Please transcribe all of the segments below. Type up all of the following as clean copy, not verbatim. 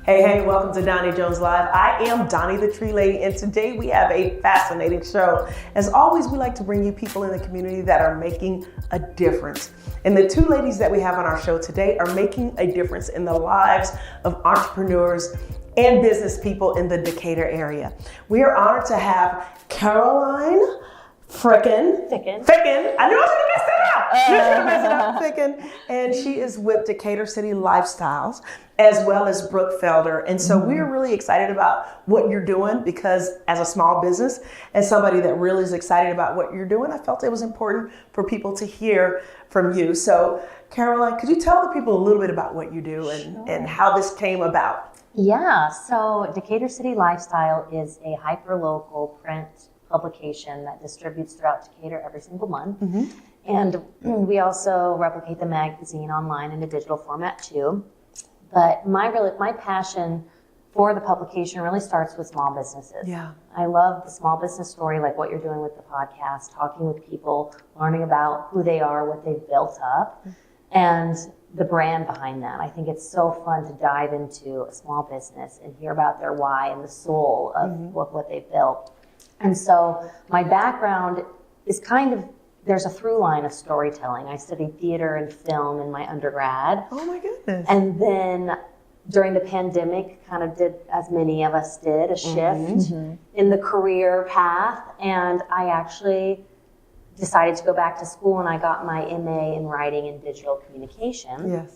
Hey, welcome to Doni Jones Live. I am Doni the Tree Lady, and today we have a fascinating show. As always, we like to bring you people in the community that are making a difference. And the two ladies that we have on our show today are making a difference in the lives of entrepreneurs and business people in the Decatur area. We are honored to have Caroline Ficken. I knew I was going to mess that up. Ficken. And she is with Decatur City Lifestyles, as well as Brooke Felder. And so we're really excited about what you're doing, because as a small business and somebody that really is excited about what you're doing, I felt it was important for people to hear from you. So Caroline, could you tell the people a little bit about what you do and how this came about? Yeah, so Decatur City Lifestyle is a hyper-local print publication that distributes throughout Decatur every single month. And we also replicate the magazine online in a digital format too. But my passion for the publication really starts with small businesses. Yeah. I love the small business story, like what you're doing with the podcast, talking with people, learning about who they are, what they've built up, and the brand behind that. I think it's so fun to dive into a small business and hear about their why and the soul of what they've built. And so my background is there's a through line of storytelling. I studied theater and film in my undergrad. Oh my goodness. And then during the pandemic, kind of did, as many of us did, a shift in the career path. And I actually decided to go back to school, and I got my MA in writing and digital communication.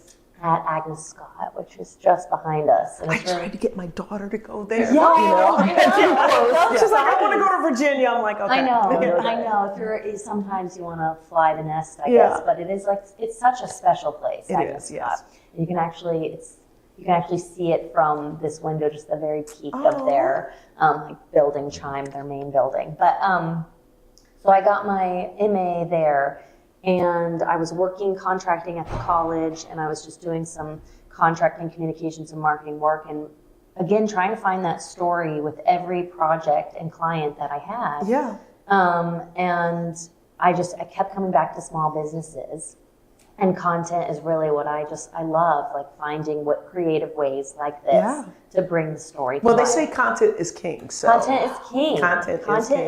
At Agnes Scott, which is just behind us. And I tried to get my daughter to go there. She's like, I want to go to Virginia. I'm like, okay. I know. Sometimes you want to fly the nest, I guess, but it's such a special place. Agnes Scott. And you can actually see it from this window, just the very peak of their building chime, their main building. But so I got my MA there. And I was contracting at the college, and I was just doing some contracting, communications, and marketing work. And again, trying to find that story with every project and client that I had. Yeah. And I kept coming back to small businesses. And content is really what I love, like finding what creative ways like this to bring the story to life. They say content is king. So. Content is king. Content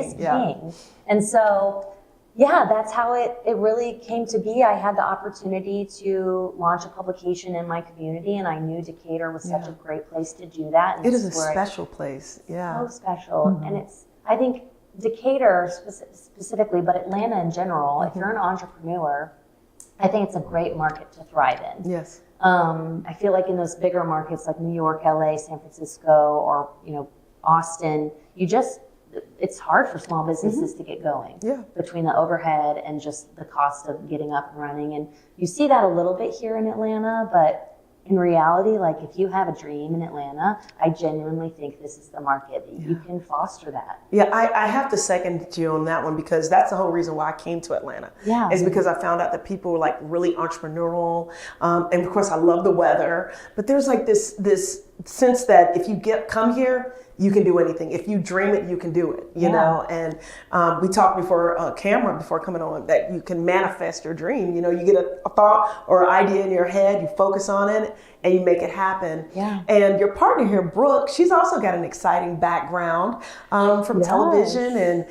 is king. And so, that's how it really came to be. I had the opportunity to launch a publication in my community, and I knew Decatur was such a great place to do that. And it is a special place. Yeah. So special. And I think Decatur specifically, but Atlanta in general, if you're an entrepreneur, I think it's a great market to thrive in. Yes. I feel like in those bigger markets like New York, LA, San Francisco, or Austin, it's hard for small businesses to get going between the overhead and just the cost of getting up and running. And you see that a little bit here in Atlanta, but in reality, like if you have a dream in Atlanta, I genuinely think this is the market that you can foster that. Yeah, I have to second you on that one, because that's the whole reason why I came to Atlanta. Yeah. Is because I found out that people were like really entrepreneurial. And of course I love the weather, but there's like this sense that if you come here, you can do anything. If you dream it, you can do it, you know? And we talked before camera, before coming on, that you can manifest your dream. You get a thought or idea in your head, you focus on it, and you make it happen. Yeah. And your partner here, Brooke, she's also got an exciting background from television and,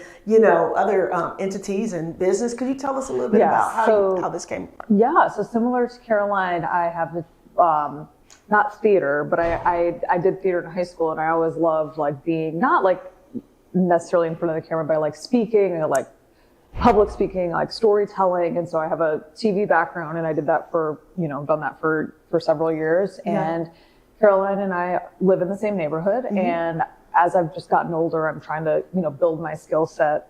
other entities and business. Could you tell us a little bit about how this came? Yeah, so similar to Caroline, I have not theater, but I did theater in high school, and I always loved like being not like necessarily in front of the camera, but like speaking and like public speaking, like storytelling. And so I have a TV background, and I did that for, done that for several years. And Caroline and I live in the same neighborhood. And as I've just gotten older, I'm trying to, build my skill set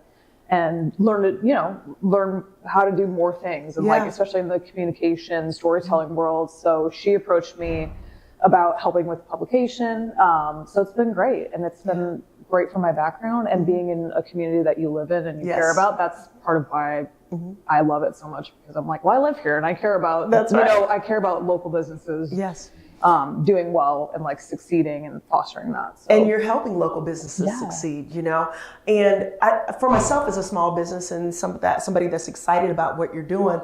and learn how to do more things. And like, especially in the communication, storytelling world. So she approached me about helping with publication. So it's been great. And it's been great for my background, and being in a community that you live in and you care about. That's part of why I love it so much, because I'm like, well, I live here and I care about, I care about local businesses. Yes. Doing well and like succeeding and fostering that. So. And you're helping local businesses succeed, And for myself as a small business and somebody that's excited about what you're doing,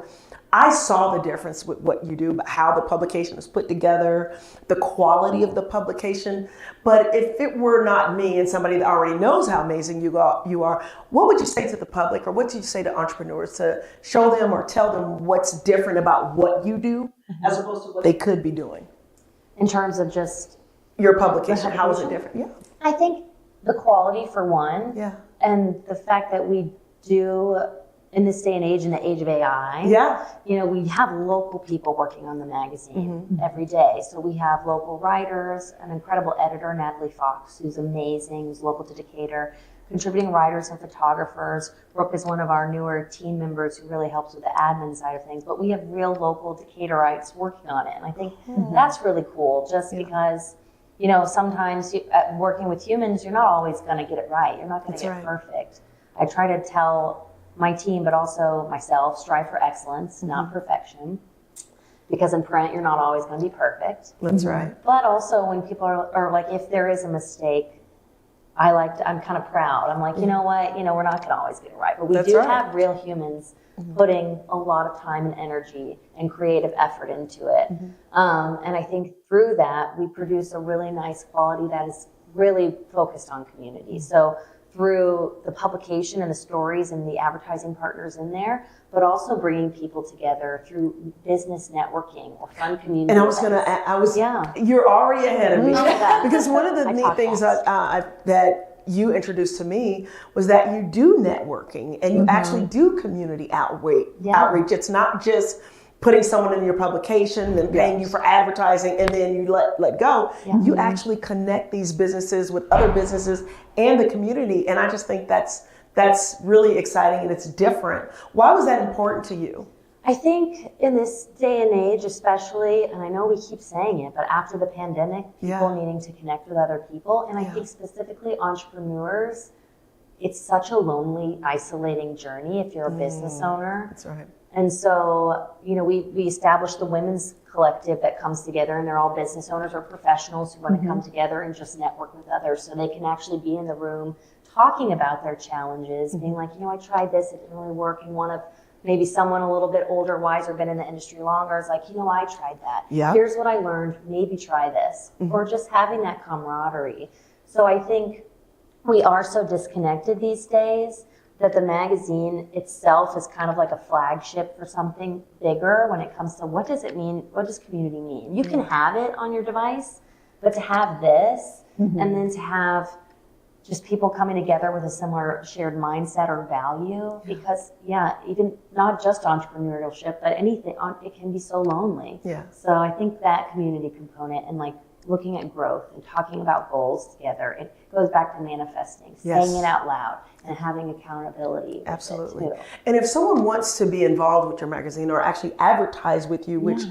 I saw the difference with what you do, how the publication is put together, the quality of the publication. But if it were not me and somebody that already knows how amazing you are, what would you say to the public, or what would you say to entrepreneurs to show them or tell them what's different about what you do as opposed to what they could be doing? In terms of just your publication, how is it different? Yeah. I think the quality for one, and the fact that we do, in this day and age, in the age of AI, we have local people working on the magazine every day. So we have local writers, an incredible editor, Natalie Fox, who's amazing, who's local to Decatur, contributing writers and photographers. Brooke is one of our newer team members who really helps with the admin side of things. But we have real local Decatorites working on it. And I think that's really cool, just because, sometimes working with humans, you're not always going to get it right. You're not going to get perfect. I try to tell my team, but also myself, strive for excellence, not perfection. Because in print, you're not always going to be perfect. That's right. But also when people are like, if there is a mistake, I'm kind of proud. I'm like, you know what? We're not going to always get it right. But we do have real humans putting a lot of time and energy and creative effort into it. And I think through that, we produce a really nice quality that is really focused on community. So through the publication and the stories and the advertising partners in there, but also bringing people together through business networking or fun community. And you're already ahead of me. Because one of the neat things that you introduced to me was that you do networking and you actually do community outreach. It's not just putting someone in your publication and paying you for advertising and then you let go. You actually connect these businesses with other businesses and the community. And I just think that's really exciting and it's different. Why was that important to you? I think in this day and age especially, and I know we keep saying it, but after the pandemic, people needing to connect with other people, and I think specifically entrepreneurs, it's such a lonely, isolating journey if you're a business owner. That's right. And so, we established the women's collective that comes together, and they're all business owners or professionals who want to come together and just network with others so they can actually be in the room talking about their challenges, being like, I tried this, it didn't really work, and one of maybe someone a little bit older, wiser, been in the industry longer is like, I tried that. Here's what I learned, maybe try this. Or just having that camaraderie. So I think we are so disconnected these days that the magazine itself is kind of like a flagship for something bigger when it comes to what does it mean, what does community mean? You can have it on your device, but to have this and then to have just people coming together with a similar shared mindset or value, because even not just entrepreneurship, but anything, it can be so lonely. So I think that community component and like looking at growth and talking about goals together, it goes back to manifesting, saying it out loud, and having accountability. Absolutely. And if someone wants to be involved with your magazine or actually advertise with you, which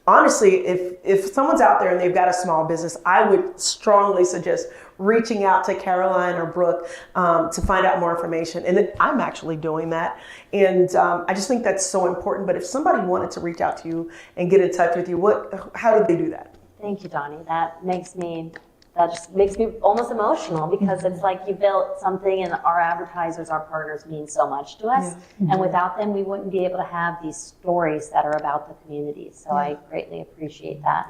honestly, if someone's out there and they've got a small business, I would strongly suggest reaching out to Caroline or Brooke to find out more information. And I'm actually doing that. And I just think that's so important. But if somebody wanted to reach out to you and get in touch with you, how do they do that? Thank you, Doni. That just makes me almost emotional, because it's like you built something and our advertisers, our partners mean so much to us. And without them, we wouldn't be able to have these stories that are about the community. So I greatly appreciate that.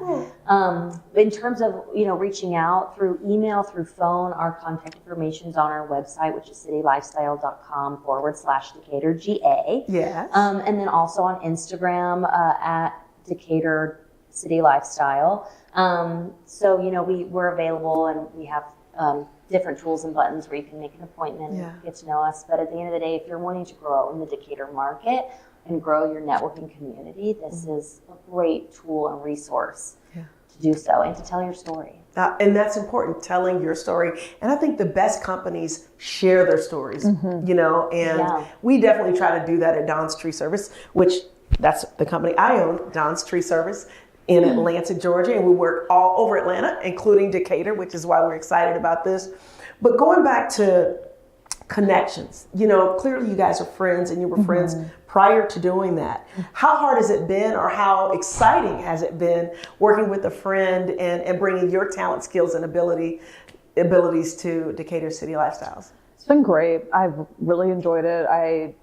In terms of, reaching out through email, through phone, our contact information is on our website, which is citylifestyle.com/DecaturGA. Yes. And then also on Instagram at Decatur City Lifestyle. So, we're available, and we have different tools and buttons where you can make an appointment and get to know us. But at the end of the day, if you're wanting to grow in the Decatur market and grow your networking community, this is a great tool and resource to do so and to tell your story. And that's important, telling your story. And I think the best companies share their stories, and we definitely try to do that at Don's Tree Service, which that's the company I own, Don's Tree Service, in Atlanta, Georgia, and we work all over Atlanta, including Decatur, which is why we're excited about this. But going back to connections, clearly you guys are friends, and you were friends prior to doing that. How hard has it been, or how exciting has it been working with a friend and bringing your talent, skills, and abilities to Decatur City Lifestyles? It's been great. I've really enjoyed it. I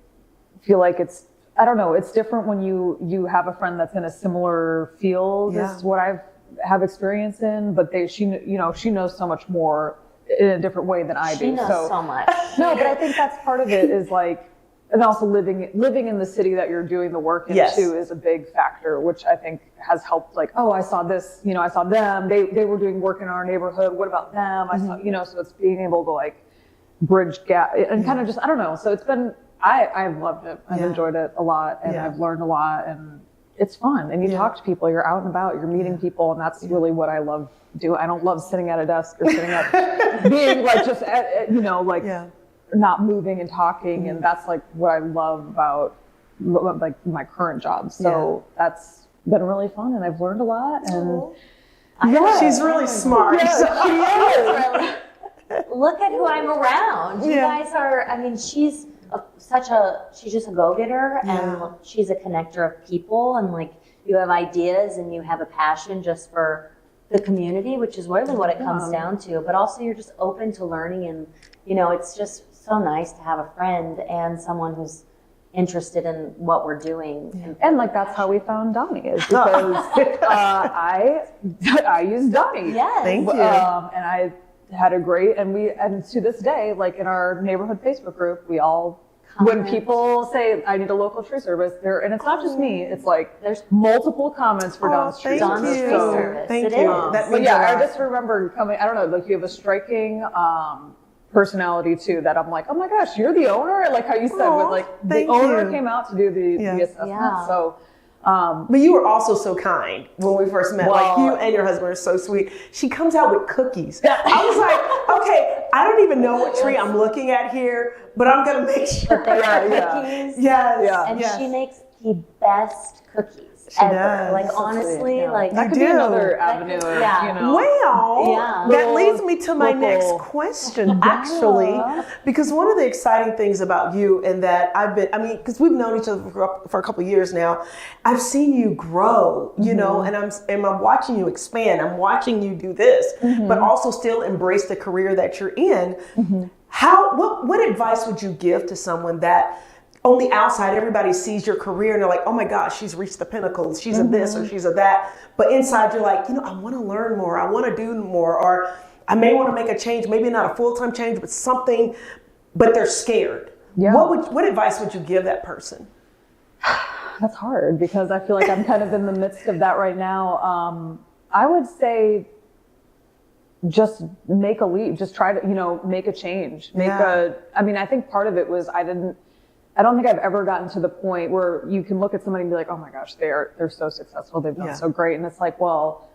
feel like it's I don't know, it's different when you have a friend that's in a similar field as what I have experience in, but she knows so much more in a different way than I do. She knows so much. No, but I think that's part of it is like, and also living in the city that you're doing the work in too is a big factor, which I think has helped. Like, oh, I saw this, I saw them. They were doing work in our neighborhood. What about them? I saw, so it's being able to like bridge gap and kind of just, I don't know. So it's been, I've loved it. I've enjoyed it a lot, and I've learned a lot, and it's fun. And you talk to people. You're out and about. You're meeting people, and that's really what I love doing. I don't love sitting at a desk or sitting at being like just not moving and talking, and that's like what I love about like my current job. So that's been really fun, and I've learned a lot. And she's really smart. Yeah, she is. Really. Look at who I'm around. You guys are. I mean, she's she's just a go-getter, and she's a connector of people, and like you have ideas and you have a passion just for the community, which is really what it comes down to. But also, you're just open to learning, and it's just so nice to have a friend and someone who's interested in what we're doing. And like that's how we found Doni, is because I use Doni. Yes. Thank you. And I had a great, and to this day, like in our neighborhood Facebook group, we all when people say I need a local tree service, and it's not just me, it's like there's multiple comments for Don's tree service. Thank you. But yeah, I just remember coming. I don't know, like you have a striking personality too. That I'm like, oh my gosh, you're the owner. Like how you said, with like the owner came out to do the assessment. Yeah. So. But you were also so kind when we first met. Like you and your husband are so sweet. She comes out with cookies. I was like, okay, I don't even know what tree I'm looking at here, but I'm gonna make sure. Cookies. Yes. And she makes the best cookies She ever. does. Like honestly, like that could be another avenue. Well, that leads me to my next question, actually, because one of the exciting things about you and that because we've known each other for a couple of years now, I've seen you grow, and I'm watching you expand. I'm watching you do this, but also still embrace the career that you're in. What advice would you give to someone that on the outside, everybody sees your career and they're like, oh my gosh, she's reached the pinnacle. She's a this or she's a that. But inside you're like, I want to learn more. I want to do more. Or I may want to make a change, maybe not a full-time change, but something, but they're scared. Yeah. What advice would you give that person? That's hard because I feel like I'm kind of in the midst of that right now. I would say just make a leap. Just try to, make a change. I think part of it was I don't think I've ever gotten to the point where you can look at somebody and be like, oh my gosh, they're so successful. They've done so great. And it's like, well,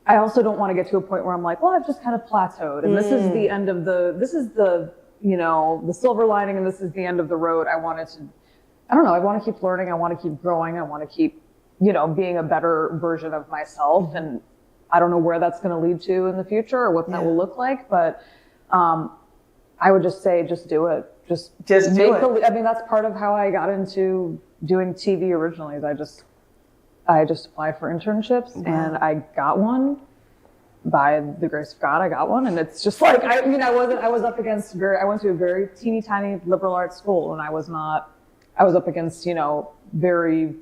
I also don't want to get to a point where I'm like, well, I've just kind of plateaued. And this is the end of the silver lining, and this is the end of the road. I want to keep learning. I want to keep growing. I want to keep, being a better version of myself. And I don't know where that's going to lead to in the future or what that will look like. But I would just say, just do it. Just do it. That's part of how I got into doing TV originally. Is I just applied for internships and I got one. By the grace of God, I got one, and it's just like I was up against I went to a very teeny tiny liberal arts school, and I was up against very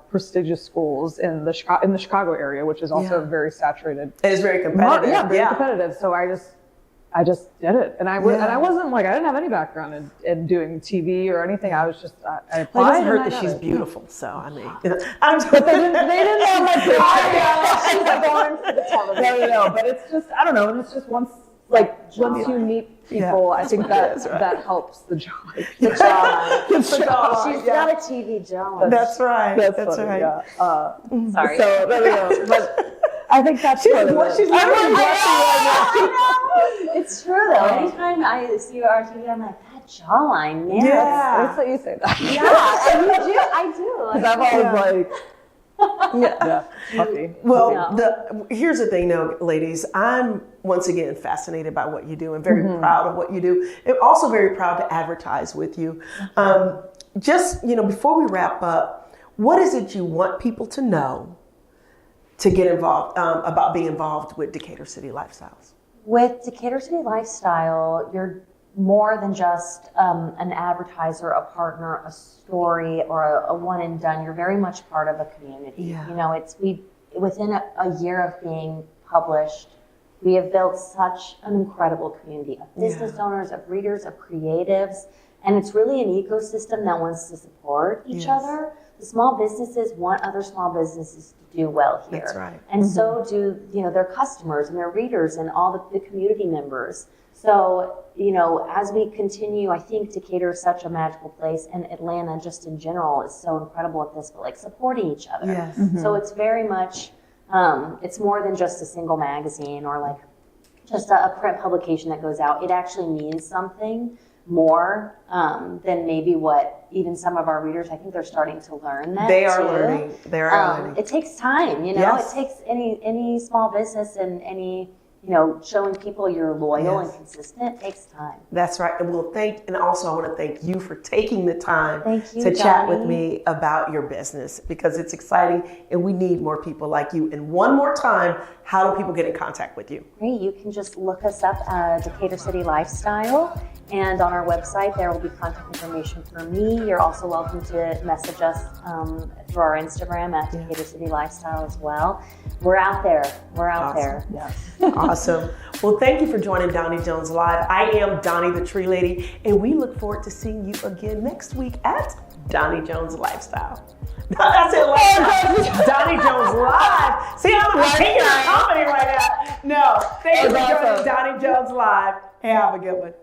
prestigious schools in the Chicago area, which is also very saturated. It is very competitive. Very competitive. So I just did it, and I wasn't like I didn't have any background in doing TV or anything. I was just I applied. It doesn't hurt that she's beautiful, so I mean, but they didn't know my picture. She's like going for the television. No, but it's just I don't know. And it's just once you meet people, I think that helps the job. The job. She's got a TV job. That's right. That's right. Yeah. Sorry. So there we go. But I think that's she's literally blushing right now. It's true though. Anytime I see your TV, I'm like, that jawline, man. Yeah. That's what you say that. Yeah, and you do. I do. Because I'm always like, puffy. Well, here's the thing though, ladies. I'm once again fascinated by what you do and very proud of what you do. And also very proud to advertise with you. Just, before we wrap up, what is it you want people to know to get involved, about being involved with Decatur City Lifestyles? With Decatur City Lifestyle, more than just an advertiser, a partner, a story, or a one and done. You're very much part of a community. Yeah. You know, within a year of being published, we have built such an incredible community of business owners, of readers, of creatives, and it's really an ecosystem that wants to support each other. The small businesses want other small businesses to do well here. That's right. And so do, their customers and their readers and all the community members. So, as we continue, I think Decatur is such a magical place, and Atlanta just in general is so incredible at this, but like supporting each other. Yes. So it's very much, it's more than just a single magazine or like just a print publication that goes out. It actually means something more than maybe what even some of our readers, I think they're starting to learn that They are too. learning. They are learning. It takes time, Yes. It takes any small business and any, showing people you're loyal and consistent takes time. That's right. And and also I want to thank you for taking the time Thank you, to chat with Doni. me about your business, because it's exciting and we need more people like you. And one more time, how do people get in contact with you? Great. You can just look us up at Decatur City Lifestyle, and on our website there will be contact information for me. You're also welcome to message us through our Instagram at Decatur City Lifestyle as well. We're out there. We're out there. Yes. Awesome. Well, thank you for joining Doni Jones Live. I am Doni the Tree Lady, and we look forward to seeing you again next week at Doni Jones Lifestyle. That's it. Lifestyle. Doni Jones Live. See, I'm the king of comedy right now. No, thank you for joining Doni Jones Live. Hey, have a good one.